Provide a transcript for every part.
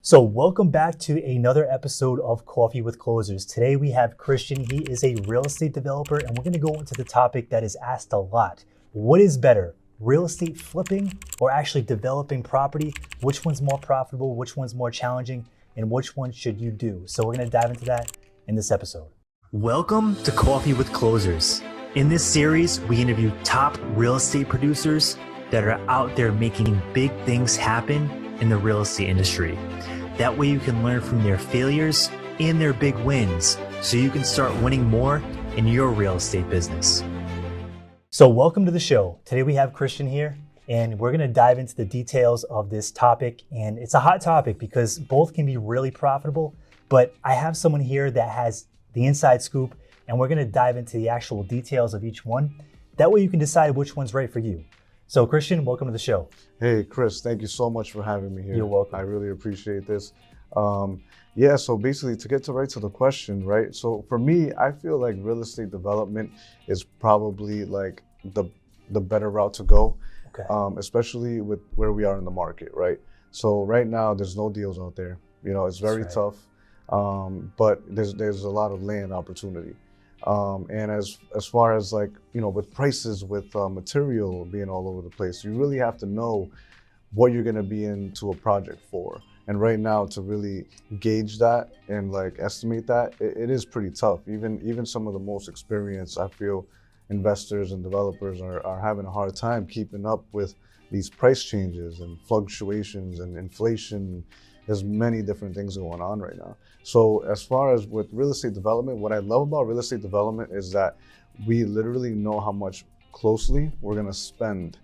So welcome back to another episode of Coffee with Closers. Today we have Christian. He is a real estate developer, and we're going to go into the topic that is asked a lot. What is better, real estate flipping or actually developing property? Which one's more profitable? Which one's more challenging? And which one should you do? So we're going to dive into that in this episode. Welcome to Coffee with Closers. In this series, we interview top real estate producers that are out there making big things happen in the real estate industry. That way you can learn from their failures and their big wins so you can start winning more in your real estate business. So welcome to the show. Today we have Christian here and we're going to dive into the details of this topic. And it's a hot topic because both can be really profitable, but I have someone here that has the inside scoop and we're going to dive into the actual details of each one. That way you can decide which one's right for you. So Christian, welcome to the show. Hey, Chris, thank you so much for having me here. You're welcome. I really appreciate this. So basically to get right to the question, right? So for me, I feel like real estate development is probably like the better route to go, especially with where we are in the market, right? So right now there's no deals out there. You know, it's very tough, but there's a lot of land opportunity. And as far as like, you know, with prices, with material being all over the place, you really have to know what you're going to be into a project for. And right now to really gauge that and like estimate that, it is pretty tough. Even some of the most experienced, I feel, investors and developers are having a hard time keeping up with these price changes and fluctuations and inflation. There's many different things going on right now. So as far as with real estate development, what I love about real estate development is that we literally know how much closely we're gonna spend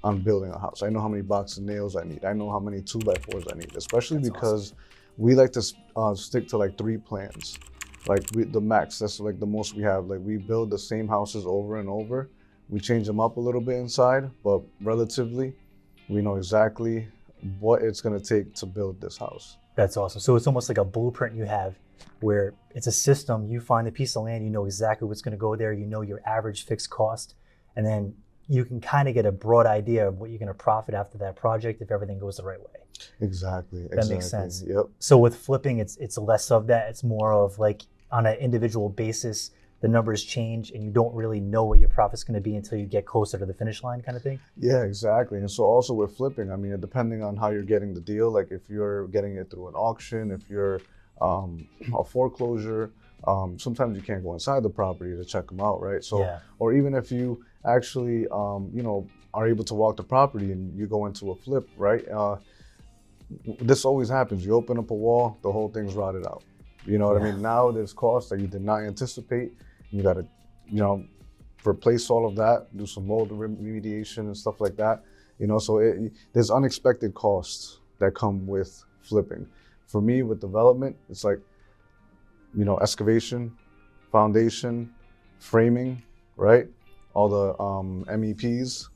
on building a house. I know how many box of nails I need. I know how many 2x4s I need, especially because we like to stick to like 3 plans. Like the max, that's like the most we have. Like we build the same houses over and over. We change them up a little bit inside, but relatively, we know exactly what it's going to take to build this house. That's awesome. So it's almost like a blueprint you have where it's a system. You find a piece of land, you know exactly what's going to go there. You know your average fixed cost, and then you can kind of get a broad idea of what you're going to profit after that project if everything goes the right way. Exactly. That makes sense. Yep. So with flipping, it's less of that. It's more of like on an individual basis, the numbers change and you don't really know what your profit's going to be until you get closer to the finish line kind of thing. Yeah, exactly. And so also with flipping, I mean, depending on how you're getting the deal, like if you're getting it through an auction, if you're a foreclosure, sometimes you can't go inside the property to check them out, right? So, or even if you actually, are able to walk the property and you go into a flip, right? This always happens. You open up a wall, the whole thing's rotted out. You know what I mean? Now there's costs that you did not anticipate. You got to, replace all of that, do some mold remediation and stuff like that. So there's unexpected costs that come with flipping. For me, with development, it's like, excavation, foundation, framing, right? All the MEPs,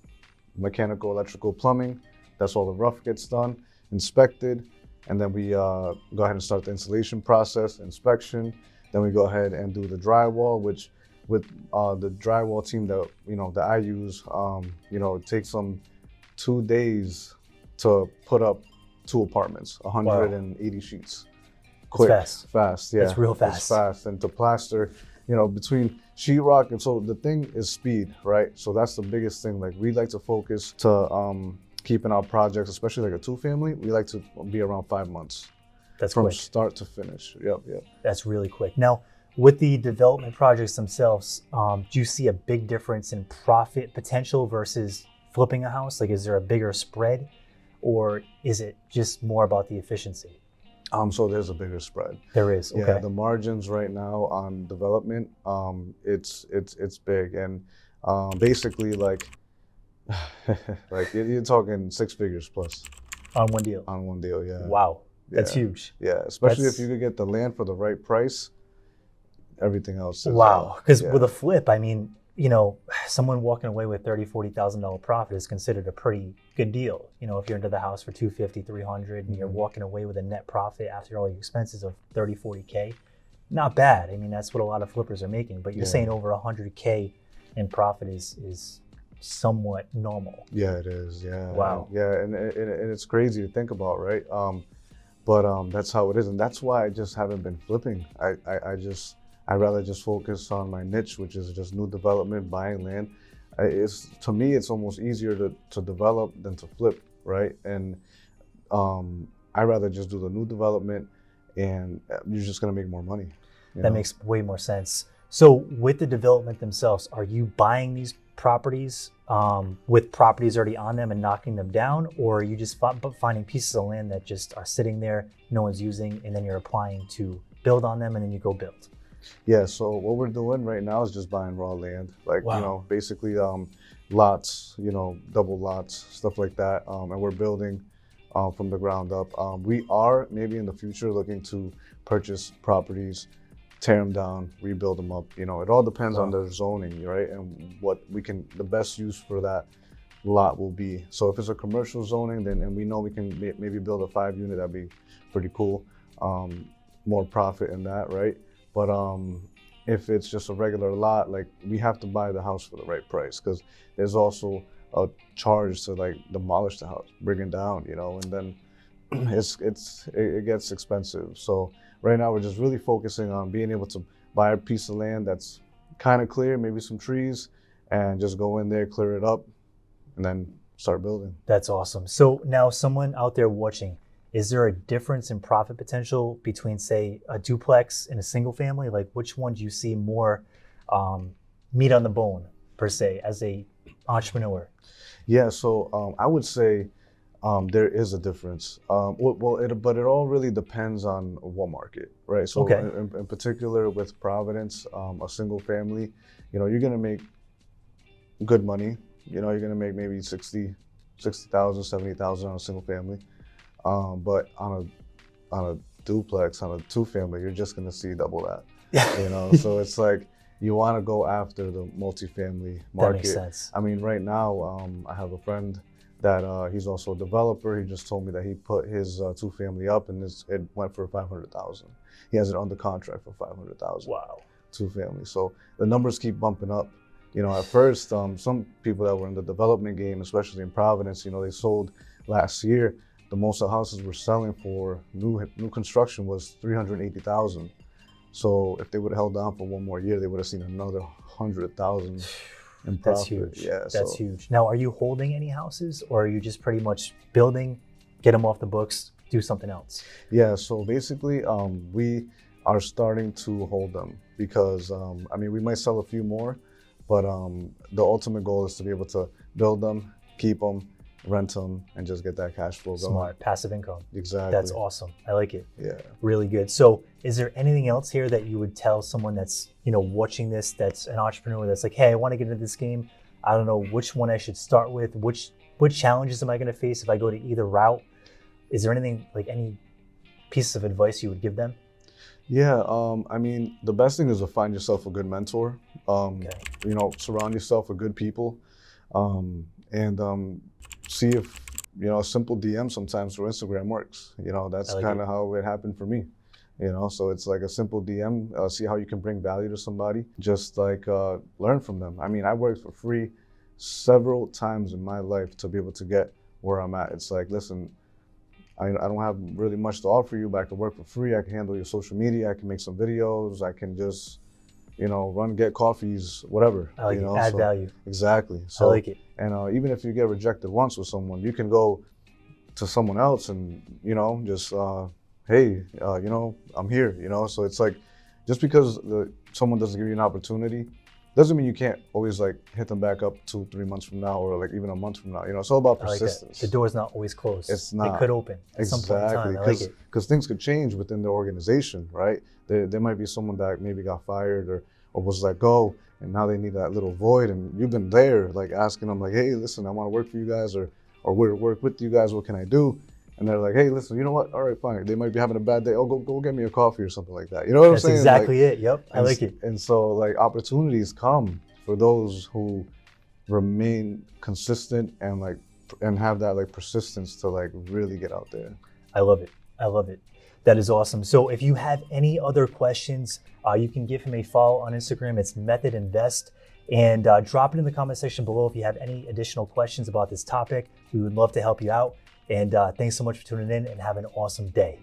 mechanical, electrical, plumbing. That's all the rough gets done, inspected. And then we go ahead and start the installation process, inspection. Then we go ahead and do the drywall, which with the drywall team that I use, it takes them 2 days to put up 2 apartments, 180 sheets. Quick, fast, yeah. It's real fast. It's fast. And to plaster, between sheetrock, and so the thing is speed, right? So that's the biggest thing. Like we like to focus to keeping our projects, especially like a 2-family, we like to be around 5 months. That's from quick. Start to finish. Yep. That's really quick. Now, with the development projects themselves, do you see a big difference in profit potential versus flipping a house? Like, is there a bigger spread, or is it just more about the efficiency? So there's a bigger spread. There is. Okay. Yeah, the margins right now on development, it's big, and basically like you're talking 6 figures plus on one deal. On one deal, yeah. Wow, that's huge. Yeah, especially if you could get the land for the right price. Everything else is, wow, because with a flip, I mean, someone walking away with $30,000-$40,000 profit is considered a pretty good deal. If you're into the house for $250,000, $300,000, and you're walking away with a net profit after all your expenses of $30,000, $40,000, not bad. I mean, that's what a lot of flippers are making. But you're saying over $100,000 in profit is somewhat normal. Yeah, it is. Yeah. Wow. Yeah, and it's crazy to think about, right? But that's how it is, and that's why I just haven't been flipping. I rather just focus on my niche, which is just new development, buying land. It's to me, it's almost easier to develop than to flip, right? And I rather just do the new development, and you're just gonna make more money. That makes way more sense. So with the development themselves, are you buying these properties with properties already on them and knocking them down, or are you just finding pieces of land that just are sitting there, no one's using, and then you're applying to build on them, and then you go build? Yeah, so what we're doing right now is just buying raw land, like, Wow. basically lots, double lots, stuff like that, and we're building from the ground up. We are maybe in the future looking to purchase properties, tear them down, rebuild them up. It all depends on the zoning, right? And what the best use for that lot will be. So if it's a commercial zoning, then, and we know we can maybe build a 5-unit, that'd be pretty cool. More profit in that, right? But if it's just a regular lot, like, we have to buy the house for the right price, because there's also a charge to like demolish the house, bring it down, and then it gets expensive. So right now we're just really focusing on being able to buy a piece of land that's kind of clear, maybe some trees, and just go in there, clear it up, and then start building. That's awesome. So now, someone out there watching, is there a difference in profit potential between, say, a duplex and a single family? Like, which one do you see more meat on the bone, per se, as a entrepreneur? Yeah, so I would say there is a difference. But it all really depends on what market, right? So Okay. in particular with Providence, a single family, you're gonna make good money. You're gonna make maybe 60,000, 70,000 on a single family. But on a duplex, on a 2-family, you're just gonna see double that. So it's like, you want to go after the multifamily market. That makes sense. I mean, right now, I have a friend that he's also a developer. He just told me that he put his 2-family up, and it went for 500,000. He has it under contract for 500,000. Wow. 2-family. So the numbers keep bumping up. At first, some people that were in the development game, especially in Providence, they sold last year. The most the houses were selling for new construction was 380,000. So if they would have held on for one more year, they would have seen another 100,000 in profit. That's huge. Yeah, that's huge. Now, are you holding any houses, or are you just pretty much building, get them off the books, do something else? Yeah, so basically, we are starting to hold them because, we might sell a few more, but the ultimate goal is to be able to build them, keep them, rent them, and just get that cash flow going. Smart, passive income. Exactly. That's awesome. I like it. Yeah. Really good. So is there anything else here that you would tell someone that's, watching this, that's an entrepreneur, that's like, hey, I want to get into this game. I don't know which one I should start with. Which challenges am I going to face if I go to either route? Is there anything, like, any pieces of advice you would give them? Yeah, the best thing is to find yourself a good mentor. Okay. Surround yourself with good people, and see if, a simple DM sometimes through Instagram works. That's kind of how it happened for me. So it's like a simple DM, see how you can bring value to somebody, just like learn from them. I worked for free several times in my life to be able to get where I'm at. It's like, listen, I don't have really much to offer you, but I can work for free. I can handle your social media. I can make some videos. I can just, run, get coffees, whatever. I like it. Add value. Exactly. So, I like it. And even if you get rejected once with someone, you can go to someone else and, just, hey, I'm here, So it's like, just because someone doesn't give you an opportunity, doesn't mean you can't always like hit them back up 2-3 months from now, or like even a month from now. It's all about persistence. The door's not always closed. It's not. It could open at some point in time. I like it. Because things could change within the organization, right? There might be someone that maybe got fired or was let go, and now they need that little void, and you've been there, like asking them, like, hey, listen, I want to work for you guys, or work with you guys. What can I do? And they're like, hey, listen, you know what? All right, fine. They might be having a bad day. Oh, go get me a coffee or something like that. You know what I'm saying? That's exactly it. Yep, I like it. And so, like, opportunities come for those who remain consistent and have that like persistence to like really get out there. I love it. I love it. That is awesome. So if you have any other questions, you can give him a follow on Instagram. It's Method Invest. And drop it in the comment section below if you have any additional questions about this topic. We would love to help you out. And thanks so much for tuning in, and have an awesome day.